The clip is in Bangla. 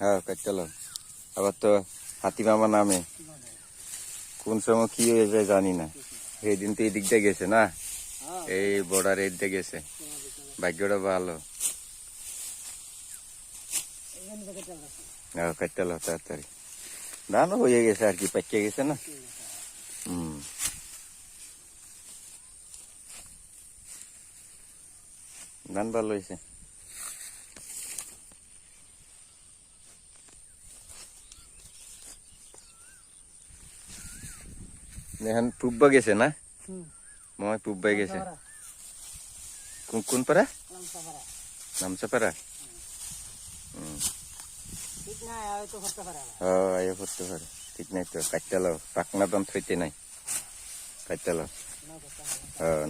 হ্যাঁ কাটলো আবার তো হাতি মামা নামে কোন সময় কি হয়ে যায় জানি না এই দিন তো এই দিক দিয়ে গেছে না এই বর্ডার এর দিয়ে গেছে ভাগ্যটা ভালো কাটলো তাড়াতাড়ি ধানও হয়ে গেছে আর কি পাকিয়ে গেছে না ধান ভালো হয়েছে এখন পুব্বা গেছে না মই পুব্বাই গেছে কোন পাড়া নামচাপাড়া আয় করতে পারে ঠিক নাই তো কাটতে পাকনা দাম থইতে নাই কাটতে